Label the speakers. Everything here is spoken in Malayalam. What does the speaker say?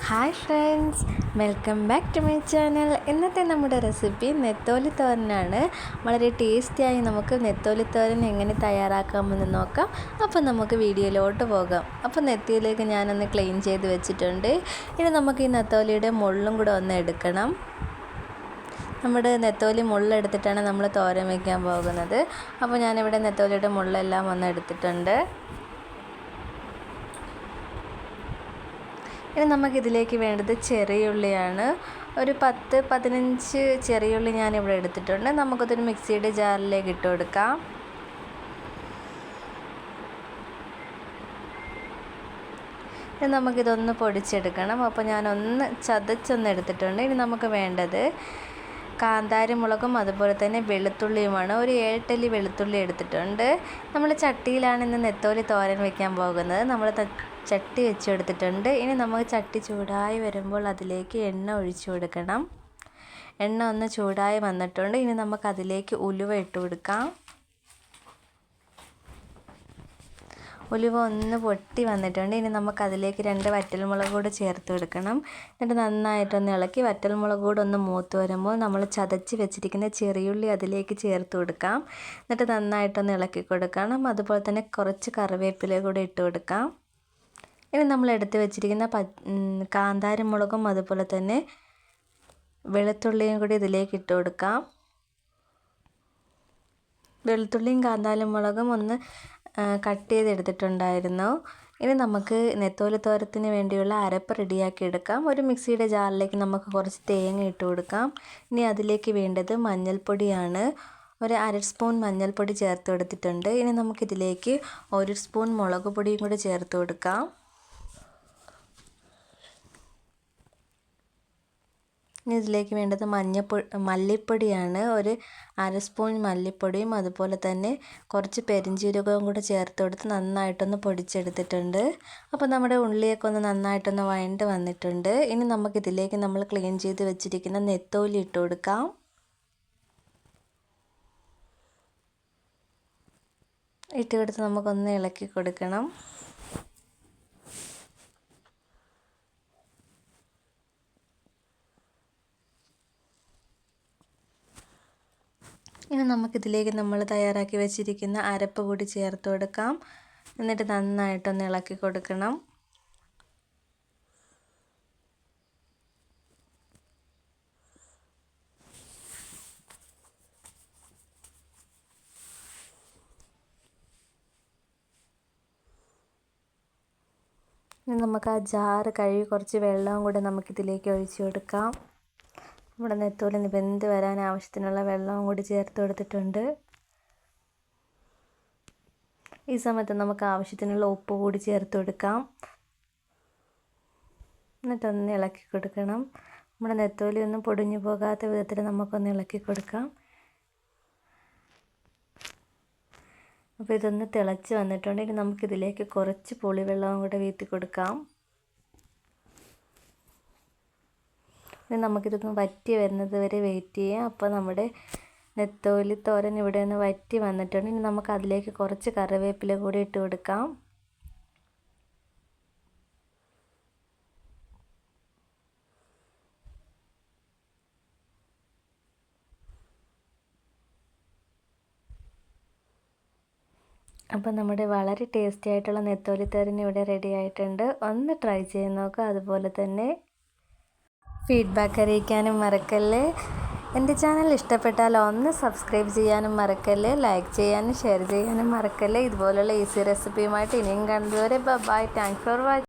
Speaker 1: Hi friends, welcome back to my channel. ഇന്നത്തെ നമ്മുടെ റെസിപ്പി നെത്തോലി തോരനാണ്. വളരെ ടേസ്റ്റിയായി നമുക്ക് നെത്തോലി തോരൻ എങ്ങനെ തയ്യാറാക്കാമെന്ന് നോക്കാം. അപ്പോൾ നമുക്ക് വീഡിയോയിലോട്ട് പോകാം. അപ്പോൾ നെത്തിയിലേക്ക് ഞാനൊന്ന് ക്ലീൻ ചെയ്ത് വെച്ചിട്ടുണ്ട്. ഇനി നമുക്ക് ഈ നെത്തോലിയുടെ മുള്ളും കൂടെ ഒന്ന് എടുക്കണം. നമ്മുടെ നെത്തോലി മുള്ളെടുത്തിട്ടാണ് നമ്മൾ തോരൻ വയ്ക്കാൻ പോകുന്നത്. അപ്പോൾ ഞാനിവിടെ നെത്തോലിയുടെ മുള്ളെല്ലാം ഒന്ന് എടുത്തിട്ടുണ്ട്. ഇനി നമുക്കിതിലേക്ക് വേണ്ടത് ചെറിയുള്ളിയാണ്. ഒരു 10-15 ചെറിയുള്ളി ഞാനിവിടെ എടുത്തിട്ടുണ്ട്. നമുക്കതൊരു മിക്സിയുടെ ജാറിലേക്ക് ഇട്ട് കൊടുക്കാം. ഇനി നമുക്കിതൊന്ന് പൊടിച്ചെടുക്കണം. അപ്പോൾ ഞാനൊന്ന് ചതച്ചൊന്ന് എടുത്തിട്ടുണ്ട്. ഇനി നമുക്ക് വേണ്ടത് കാന്താരി മുളകും അതുപോലെ തന്നെ വെളുത്തുള്ളിയുമാണ്. ഒരു 7 അല്ലി വെളുത്തുള്ളി എടുത്തിട്ടുണ്ട്. നമ്മൾ ചട്ടിയിലാണ് ഇന്ന് നെത്തോലി തോരൻ വയ്ക്കാൻ പോകുന്നത്. നമ്മൾ ചട്ടി വെച്ചെടുത്തിട്ടുണ്ട്. ഇനി നമുക്ക് ചട്ടി ചൂടായി വരുമ്പോൾ അതിലേക്ക് എണ്ണ ഒഴിച്ചു കൊടുക്കണം. എണ്ണ ഒന്ന് ചൂടായി വന്നിട്ടുണ്ട്. ഇനി നമുക്കതിലേക്ക് ഉലുവ ഇട്ട് കൊടുക്കാം. ഉലുവ ഒന്ന് പൊട്ടി വന്നിട്ടുണ്ട്. ഇനി നമുക്കതിലേക്ക് 2 വറ്റൽമുളക് കൂടെ ചേർത്ത് കൊടുക്കണം. എന്നിട്ട് നന്നായിട്ടൊന്ന് ഇളക്കി വറ്റൽമുളക് കൂടെ ഒന്ന് മൂത്ത് വരുമ്പോൾ നമ്മൾ ചതച്ച് വെച്ചിരിക്കുന്ന ചെറിയുള്ളി അതിലേക്ക് ചേർത്ത് കൊടുക്കാം. എന്നിട്ട് നന്നായിട്ടൊന്ന് ഇളക്കി കൊടുക്കണം. അതുപോലെ തന്നെ കുറച്ച് കറിവേപ്പില കൂടെ ഇട്ട് കൊടുക്കാം. ഇനി നമ്മൾ എടുത്ത് വെച്ചിരിക്കുന്ന കാന്താരി മുളകും അതുപോലെ തന്നെ വെളുത്തുള്ളിയും കൂടി ഇതിലേക്ക് ഇട്ട് കൊടുക്കാം. വെളുത്തുള്ളിയും കാന്താരി മുളകും ഒന്ന് കട്ട് ചെയ്തെടുത്തിട്ടുണ്ടായിരുന്നു. ഇനി നമുക്ക് നെത്തോലി തോരത്തിന് വേണ്ടിയുള്ള അരപ്പ് റെഡിയാക്കി എടുക്കാം. ഒരു മിക്സിയുടെ ജാറിലേക്ക് നമുക്ക് കുറച്ച് തേങ്ങ ഇട്ട് കൊടുക്കാം. ഇനി അതിലേക്ക് വേണ്ടത് മഞ്ഞൾപ്പൊടിയാണ്. ഒരു 1/2 സ്പൂൺ മഞ്ഞൾപ്പൊടി ചേർത്ത് കൊടുത്തിട്ടുണ്ട്. ഇനി നമുക്കിതിലേക്ക് 1 സ്പൂൺ മുളക് പൊടിയും കൂടി ചേർത്ത് കൊടുക്കാം. ഇനി ഇതിലേക്ക് വേണ്ടത് മല്ലിപ്പൊടിയാണ്. ഒരു 1/2 സ്പൂൺ മല്ലിപ്പൊടിയും അതുപോലെ തന്നെ കുറച്ച് പെരിഞ്ജീരകവും കൂടെ ചേർത്ത് കൊടുത്ത് നന്നായിട്ടൊന്ന് പൊടിച്ചെടുത്തിട്ടുണ്ട്. അപ്പോൾ നമ്മുടെ ഉള്ളിയൊക്കെ ഒന്ന് നന്നായിട്ടൊന്ന് വഴണ്ട് വന്നിട്ടുണ്ട്. ഇനി നമുക്കിതിലേക്ക് നമ്മൾ ക്ലീൻ ചെയ്ത് വെച്ചിരിക്കുന്ന നെത്തോലി ഇട്ട് കൊടുക്കാം. ഇട്ട് കൊടുത്ത് നമുക്കൊന്ന് ഇളക്കി കൊടുക്കണം. ഇനി നമുക്കിതിലേക്ക് നമ്മൾ തയ്യാറാക്കി വെച്ചിരിക്കുന്ന അരപ്പ് കൂടി ചേർത്ത് കൊടുക്കാം. എന്നിട്ട് നന്നായിട്ടൊന്ന് ഇളക്കി കൊടുക്കണം. ഇനി നമുക്ക് ആ ജാറ് കഴുകി കുറച്ച് വെള്ളവും കൂടെ നമുക്കിതിലേക്ക് ഒഴിച്ചു കൊടുക്കാം. നമ്മുടെ നെത്തോലി വെന്ത് വരാൻ ആവശ്യത്തിനുള്ള വെള്ളവും കൂടി ചേർത്ത് കൊടുത്തിട്ടുണ്ട്. ഈ സമയത്ത് നമുക്ക് ആവശ്യത്തിനുള്ള ഉപ്പ് കൂടി ചേർത്ത് കൊടുക്കാം. എന്നിട്ടൊന്ന് ഇളക്കി കൊടുക്കണം. നമ്മുടെ നെത്തോലി ഒന്നും പൊടിഞ്ഞു പോകാത്ത വിധത്തിൽ നമുക്കൊന്ന് ഇളക്കി കൊടുക്കാം. അപ്പോൾ ഇതൊന്ന് തിളച്ച് വന്നിട്ടുണ്ടെങ്കിൽ നമുക്കിതിലേക്ക് കുറച്ച് പുളിവെള്ളവും കൂടെ വീത്തി കൊടുക്കാം. ഇനി നമുക്കിതൊന്ന് വറ്റി വരുന്നത് വരെ വെയിറ്റ് ചെയ്യാം. അപ്പോൾ നമ്മുടെ നെത്തോലി തോരൻ ഇവിടെ ഒന്ന് വറ്റി വന്നിട്ടുണ്ട്. ഇനി നമുക്ക് അതിലേക്ക് കുറച്ച് കറിവേപ്പില കൂടി ഇട്ട് കൊടുക്കാം. അപ്പോൾ നമ്മുടെ വളരെ ടേസ്റ്റി ആയിട്ടുള്ള നെത്തോലി തോരൻ ഇവിടെ റെഡി ആയിട്ടുണ്ട്. ഒന്ന് ട്രൈ ചെയ്ത് നോക്കുക. അതുപോലെ തന്നെ ഫീഡ്ബാക്ക് അറിയിക്കാനും മറക്കല്ലേ. എൻ്റെ ചാനൽ ഇഷ്ടപ്പെട്ടാൽ ഒന്ന് സബ്സ്ക്രൈബ് ചെയ്യാനും മറക്കല്ലേ. ലൈക്ക് ചെയ്യാനും ഷെയർ ചെയ്യാനും മറക്കല്ലേ. ഇതുപോലുള്ള ഈസി റെസിപ്പിയുമായിട്ട് ഇനിയും കാണുന്നതുവരെ ബൈ. Thanks for watching.